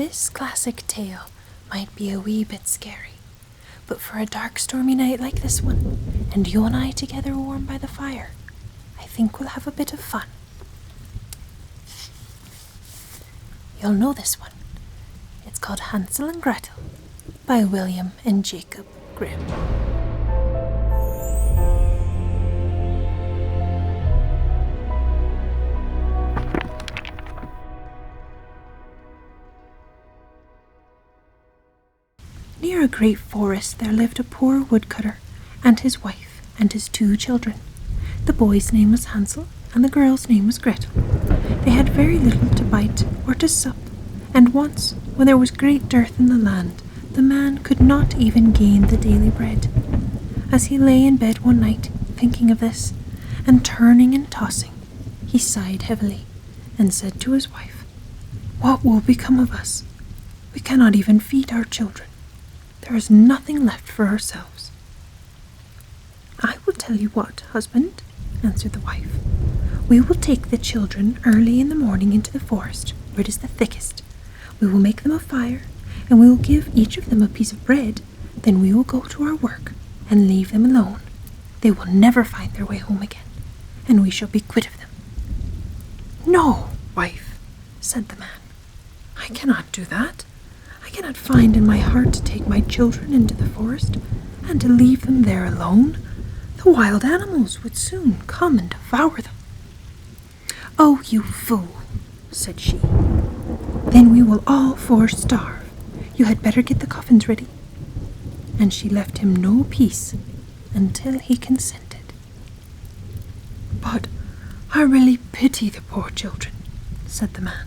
This classic tale might be a wee bit scary, but for a dark stormy night like this one, and you and I together warm by the fire, I think we'll have a bit of fun. You'll know this one. It's called Hansel and Gretel by William and Jacob Grimm. Near a great forest there lived a poor woodcutter and his wife and his 2 children. The boy's name was Hansel and the girl's name was Gretel. They had very little to bite or to sup, and once, when there was great dearth in the land, the man could not even gain the daily bread. As he lay in bed one night, thinking of this, and turning and tossing, he sighed heavily, and said to his wife, "What will become of us? We cannot even feed our children. There is nothing left for ourselves." "I will tell you what, husband," answered the wife. "We will take the children early in the morning into the forest, where it is the thickest. We will make them a fire, and we will give each of them a piece of bread. Then we will go to our work and leave them alone. They will never find their way home again, and we shall be quit of them." "No, wife," said the man. "I cannot do that. I cannot find in my heart to take my children into the forest and to leave them there alone. The wild animals would soon come and devour them." "Oh, you fool," said she. "Then we will all 4 starve. You had better get the coffins ready." And she left him no peace until he consented. "But I really pity the poor children," said the man.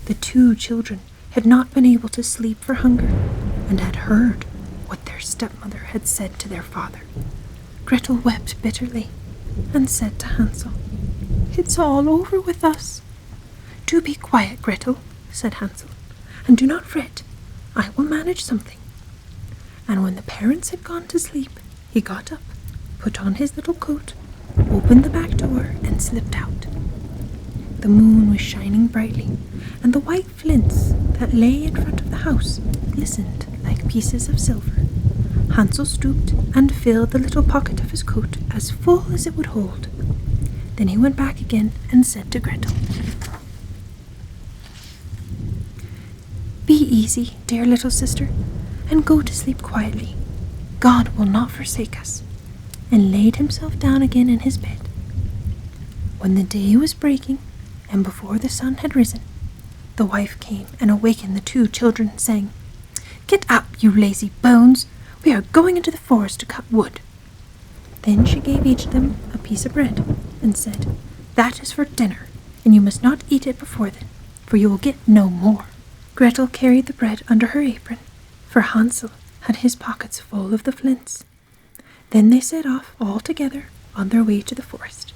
The 2 children had not been able to sleep for hunger, and had heard what their stepmother had said to their father. Gretel wept bitterly, and said to Hansel, "It's all over with us." "Do be quiet, Gretel," said Hansel, "and do not fret. I will manage something." And when the parents had gone to sleep, he got up, put on his little coat, opened the back door, and slipped out. The moon was shining brightly, and the white flints that lay in front of the house glistened like pieces of silver. Hansel stooped and filled the little pocket of his coat as full as it would hold. Then he went back again and said to Gretel, "Be easy, dear little sister, and go to sleep quietly. God will not forsake us," and laid himself down again in his bed. When the day was breaking, and before the sun had risen, the wife came and awakened the 2 children, saying, "Get up, you lazy bones! We are going into the forest to cut wood." Then she gave each of them a piece of bread, and said, "That is for dinner, and you must not eat it before then, for you will get no more." Gretel carried the bread under her apron, for Hansel had his pockets full of the flints. Then they set off all together on their way to the forest.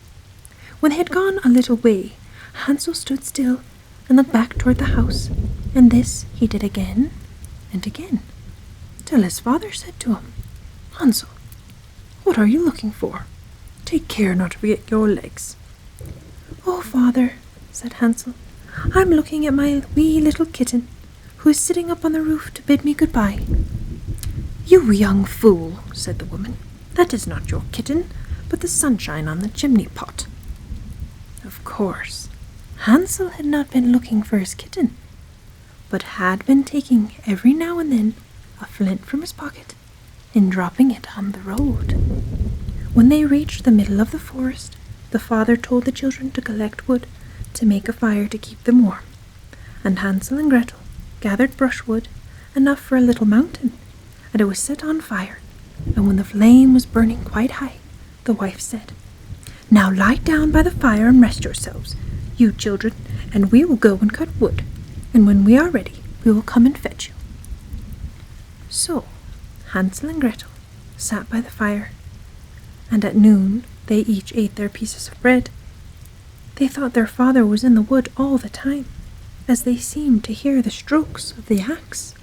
When they had gone a little way, Hansel stood still and looked back toward the house, and this he did again and again, till his father said to him, "Hansel, what are you looking for? Take care not to forget your legs." "Oh, father," said Hansel, "I'm looking at my wee little kitten, who is sitting up on the roof to bid me goodbye." "You young fool," said the woman, "that is not your kitten, but the sunshine on the chimney pot." Of course, Hansel had not been looking for his kitten, but had been taking every now and then a flint from his pocket and dropping it on the road. When they reached the middle of the forest, the father told the children to collect wood to make a fire to keep them warm, and Hansel and Gretel gathered brushwood enough for a little mountain, and it was set on fire, and when the flame was burning quite high, the wife said, "Now lie down by the fire and rest yourselves, you children, and we will go and cut wood, and when we are ready, we will come and fetch you." So Hansel and Gretel sat by the fire, and at noon they each ate their pieces of bread. They thought their father was in the wood all the time, as they seemed to hear the strokes of the axe.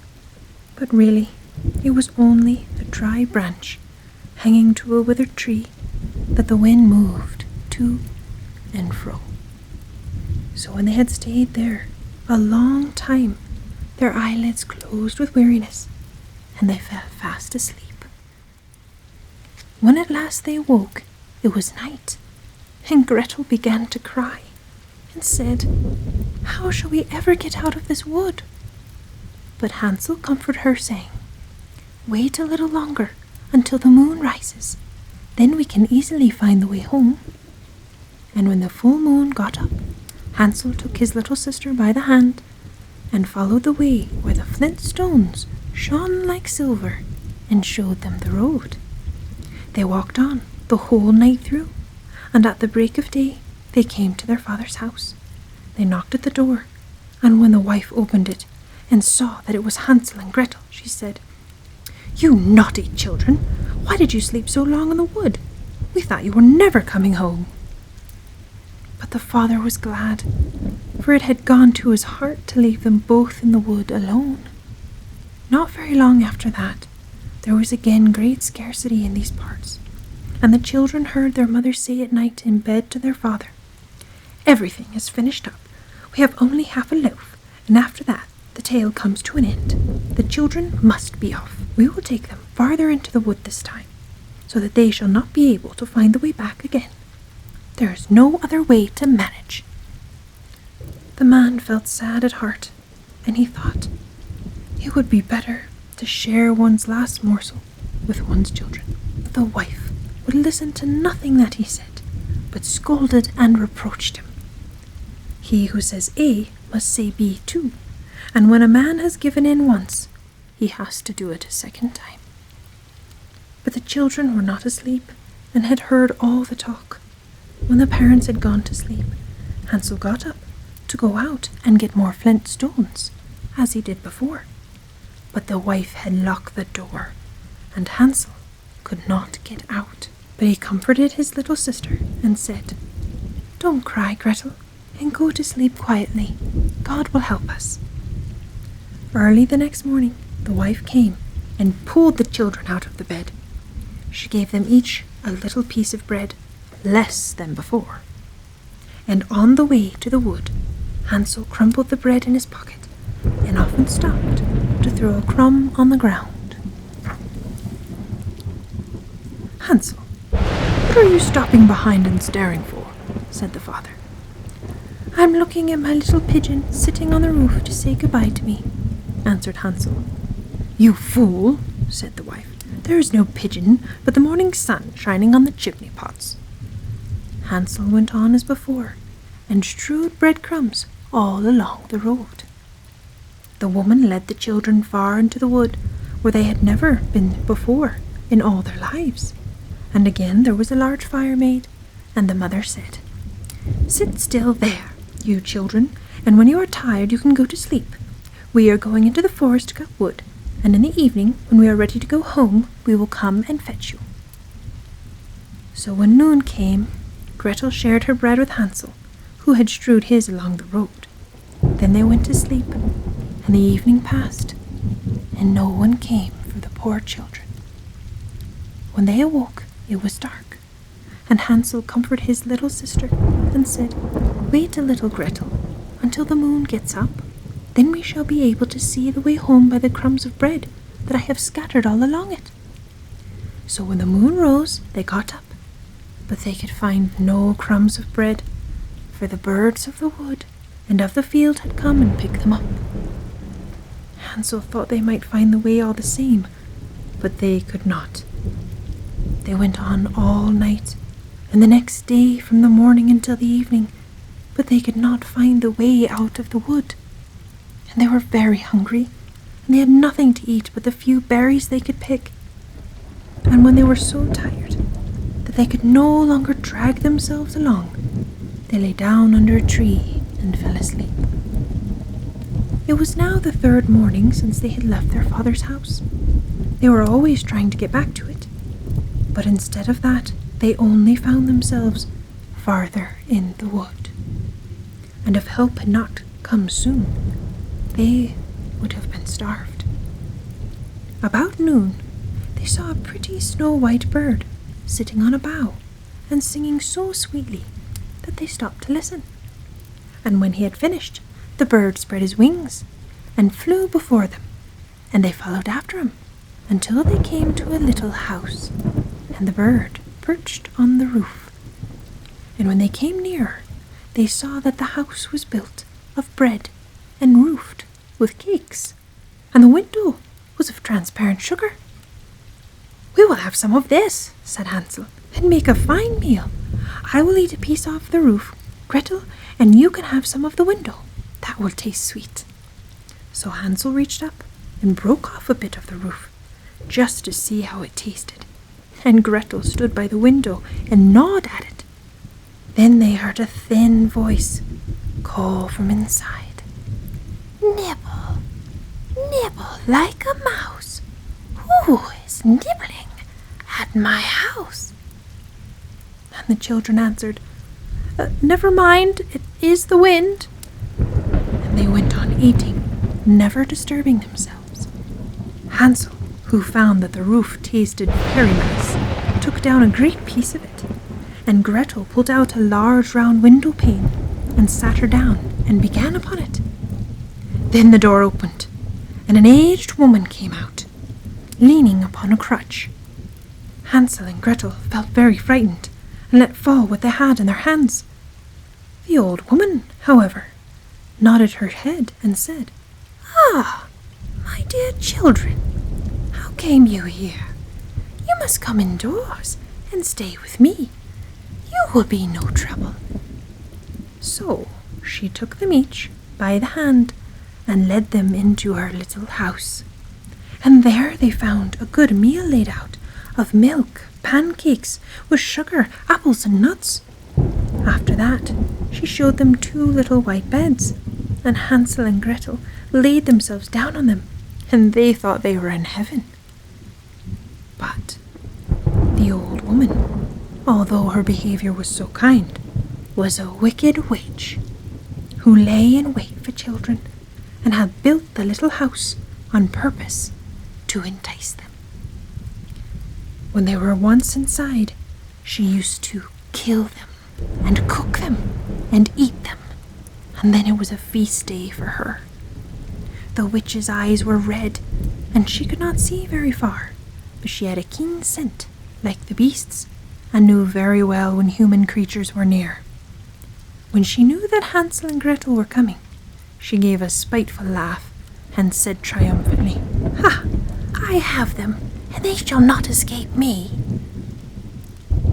But really, it was only a dry branch hanging to a withered tree that the wind moved to and fro. So when they had stayed there a long time, Their eyelids closed with weariness, and they fell fast asleep. When at last they awoke, it was night, and Gretel began to cry, and said, "How shall we ever get out of this wood?" But Hansel comforted her, saying, "Wait a little longer until the moon rises, then we can easily find the way home." And when the full moon got up, Hansel took his little sister by the hand and followed the way where the flint stones shone like silver and showed them the road. They walked on the whole night through, and at the break of day they came to their father's house. They knocked at the door, and when the wife opened it and saw that it was Hansel and Gretel, she said, "You naughty children, why did you sleep so long in the wood? We thought you were never coming home." But the father was glad, for it had gone to his heart to leave them both in the wood alone. Not very long after that, there was again great scarcity in these parts, and the children heard their mother say at night in bed to their father, "Everything is finished up. We have only half a loaf, and after that the tale comes to an end. The children must be off. We will take them farther into the wood this time, so that they shall not be able to find the way back again. There is no other way to manage." The man felt sad at heart, and he thought it would be better to share one's last morsel with one's children. The wife would listen to nothing that he said, but scolded and reproached him. He who says A must say B too, and when a man has given in once, he has to do it a second time. But the children were not asleep and had heard all the talk. When the parents had gone to sleep, Hansel got up to go out and get more flint stones, as he did before. But the wife had locked the door, and Hansel could not get out. But he comforted his little sister and said, "Don't cry, Gretel, and go to sleep quietly. God will help us." Early the next morning, the wife came and pulled the children out of the bed. She gave them each a little piece of bread, less than before. And on the way to the wood, Hansel crumpled the bread in his pocket and often stopped to throw a crumb on the ground. "Hansel, what are you stopping behind and staring for?" said the father. "I'm looking at my little pigeon sitting on the roof to say goodbye to me," answered Hansel. "You fool," said the wife. "There is no pigeon, but the morning sun shining on the chimney pots." Hansel went on as before, and strewed breadcrumbs all along the road. The woman led the children far into the wood, where they had never been before in all their lives. And again there was a large fire made, and the mother said, "Sit still there, you children, and when you are tired you can go to sleep. We are going into the forest to cut wood, and in the evening, when we are ready to go home, we will come and fetch you." So when noon came, Gretel shared her bread with Hansel, who had strewed his along the road. Then they went to sleep, and the evening passed, and no one came for the poor children. When they awoke, it was dark, and Hansel comforted his little sister and said, "Wait a little, Gretel, until the moon gets up. Then we shall be able to see the way home by the crumbs of bread that I have scattered all along it." So when the moon rose, they got up, but they could find no crumbs of bread, for the birds of the wood and of the field had come and picked them up. Hansel thought they might find the way all the same, but they could not. They went on all night, and the next day from the morning until the evening, but they could not find the way out of the wood. And they were very hungry, and they had nothing to eat but the few berries they could pick. And when they were so tired that they could no longer drag themselves along, they lay down under a tree and fell asleep. It was now the third morning since they had left their father's house. They were always trying to get back to it, but instead of that, they only found themselves farther in the wood. And if help had not come soon, they would have been starved. About noon, they saw a pretty snow-white bird sitting on a bough and singing so sweetly that they stopped to listen. And when he had finished, the bird spread his wings and flew before them, and they followed after him until they came to a little house, and the bird perched on the roof. And when they came nearer, they saw that the house was built of bread and roofed with cakes, and the window was of transparent sugar. "We will have some of this," said Hansel, "and make a fine meal. I will eat a piece off the roof, Gretel, and you can have some of the window. That will taste sweet." So Hansel reached up and broke off a bit of the roof, just to see how it tasted, and Gretel stood by the window and gnawed at it. Then they heard a thin voice call from inside, "Nibble, nibble like a mouse. Who is nibbling at my house?" And the children answered, "Never mind, it is the wind." And they went on eating, never disturbing themselves. Hansel, who found that the roof tasted very nice, took down a great piece of it, and Gretel pulled out a large round window pane and sat her down and began upon it. Then the door opened, and an aged woman came out, leaning upon a crutch. Hansel and Gretel felt very frightened and let fall what they had in their hands. The old woman, however, nodded her head and said, "Ah, my dear children, how came you here? You must come indoors and stay with me. You will be no trouble." So she took them each by the hand and led them into her little house. And there they found a good meal laid out of milk, pancakes with sugar, apples and nuts. After that, she showed them 2 little white beds, and Hansel and Gretel laid themselves down on them, and they thought they were in heaven. But the old woman, although her behavior was so kind, was a wicked witch who lay in wait for children and had built the little house on purpose to entice them. When they were once inside, she used to kill them and cook them and eat them, and then it was a feast day for her. The witch's eyes were red, and she could not see very far, but she had a keen scent, like the beasts, and knew very well when human creatures were near. When she knew that Hansel and Gretel were coming, she gave a spiteful laugh and said triumphantly, "Ha! I have them, and they shall not escape me."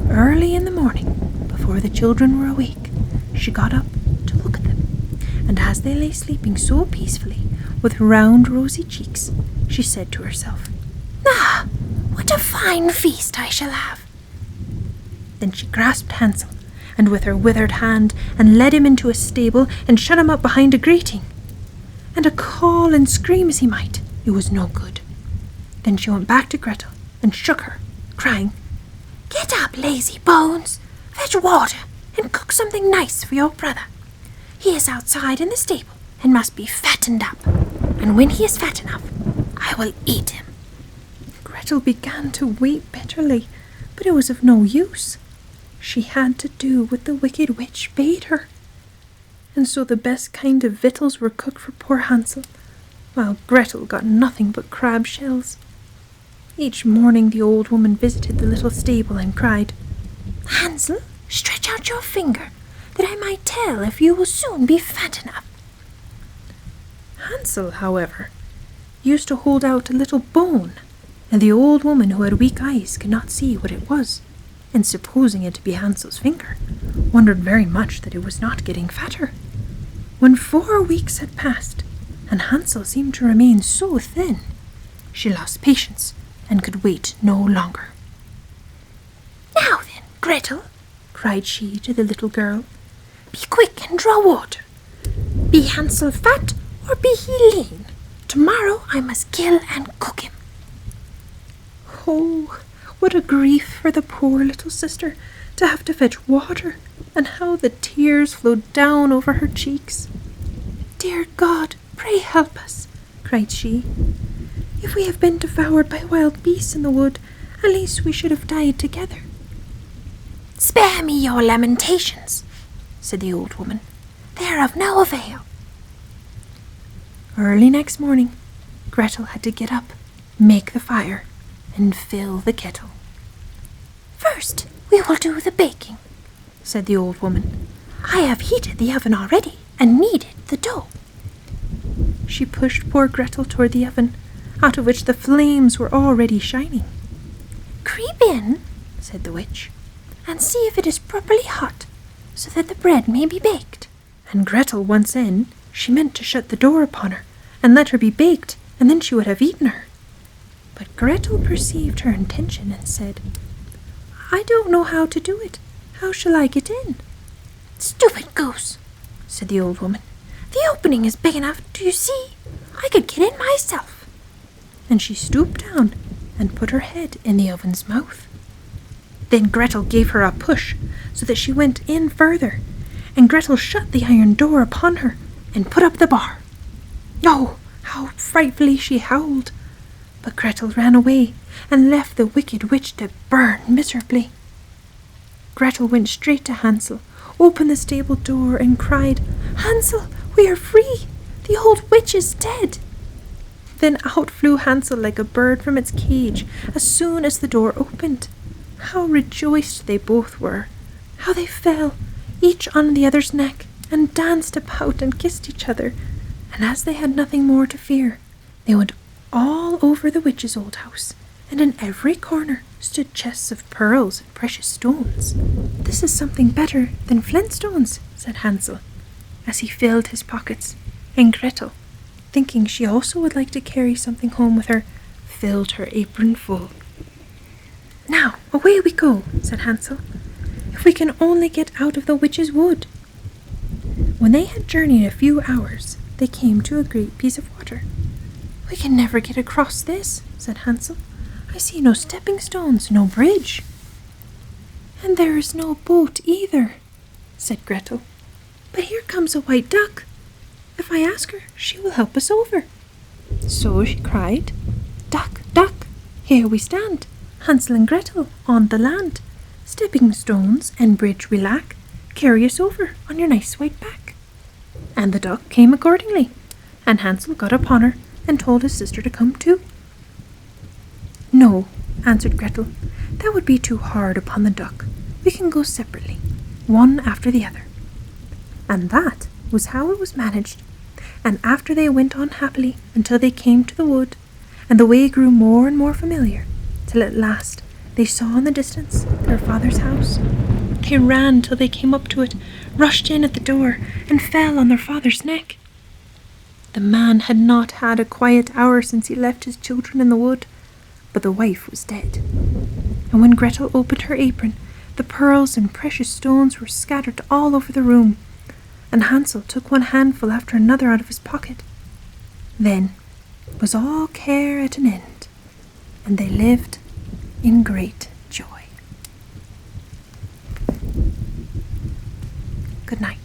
Early in the morning, before the children were awake, she got up to look at them, and as they lay sleeping so peacefully, with round rosy cheeks, she said to herself, "Ah, what a fine feast I shall have." Then she grasped Hansel, and with her withered hand, and led him into a stable, and shut him up behind a grating. And to call and scream as he might, it was no good. Then she went back to Gretel, and shook her, crying, "Get up, lazy bones! Fetch water, and cook something nice for your brother. He is outside in the stable, and must be fattened up, and when he is fat enough, I will eat him." Gretel began to weep bitterly, but it was of no use. She had to do what the wicked witch bade her. And so the best kind of victuals were cooked for poor Hansel, while Gretel got nothing but crab shells. Each morning the old woman visited the little stable and cried, "Hansel, stretch out your finger, that I might tell if you will soon be fat enough." Hansel, however, used to hold out a little bone, and the old woman, who had weak eyes, could not see what it was, and supposing it to be Hansel's finger, wondered very much that it was not getting fatter. When 4 weeks had passed, and Hansel seemed to remain so thin, she lost patience and could wait no longer. "Now then, Gretel," cried she to the little girl, "be quick and draw water. Be Hansel fat or be he lean, tomorrow I must kill and cook him." Oh, what a grief for the poor little sister to have to fetch water, and how the tears flowed down over her cheeks. "Dear God, pray help us," cried she. "If we have been devoured by wild beasts in the wood, at least we should have died together." "Spare me your lamentations," said the old woman. "They are of no avail." Early next morning, Gretel had to get up, make the fire, and fill the kettle. "First, we will do the baking," said the old woman. "I have heated the oven already and kneaded the dough." She pushed poor Gretel toward the oven, out of which the flames were already shining. "Creep in," said the witch, "and see if it is properly hot, so that the bread may be baked." And Gretel, once in, she meant to shut the door upon her, and let her be baked, and then she would have eaten her. But Gretel perceived her intention, and said, "I don't know how to do it. How shall I get in?" "Stupid goose," said the old woman. "The opening is big enough, do you see? I could get in myself." And she stooped down and put her head in the oven's mouth. Then Gretel gave her a push, so that she went in further, and Gretel shut the iron door upon her and put up the bar. Oh, how frightfully she howled! But Gretel ran away and left the wicked witch to burn miserably. Gretel went straight to Hansel, opened the stable door, and cried, "Hansel, we are free! The old witch is dead!" Then out flew Hansel like a bird from its cage as soon as the door opened. How rejoiced they both were! How they fell, each on the other's neck, and danced about and kissed each other. And as they had nothing more to fear, they went all over the witch's old house, and in every corner stood chests of pearls and precious stones. "This is something better than flintstones," said Hansel, as he filled his pockets, and Gretel, thinking she also would like to carry something home with her, filled her apron full. "Now, away we go," said Hansel, "if we can only get out of the witch's wood." When they had journeyed a few hours, they came to a great piece of water. "We can never get across this," said Hansel. "I see no stepping stones, no bridge." "And there is no boat either," said Gretel. "But here comes a white duck. If I ask her, she will help us over." So she cried, "Duck, duck, here we stand, Hansel and Gretel on the land. Stepping stones and bridge we lack, carry us over on your nice white back." And the duck came accordingly, and Hansel got upon her and told his sister to come too. "No," answered Gretel, "that would be too hard upon the duck. We can go separately, one after the other." And that was how it was managed, and after they went on happily until they came to the wood, and the way grew more and more familiar, till at last they saw in the distance their father's house. They ran till they came up to it, rushed in at the door, and fell on their father's neck. The man had not had a quiet hour since he left his children in the wood, but the wife was dead. And when Gretel opened her apron, the pearls and precious stones were scattered all over the room, and Hansel took one handful after another out of his pocket. Then was all care at an end, and they lived in great joy. Good night.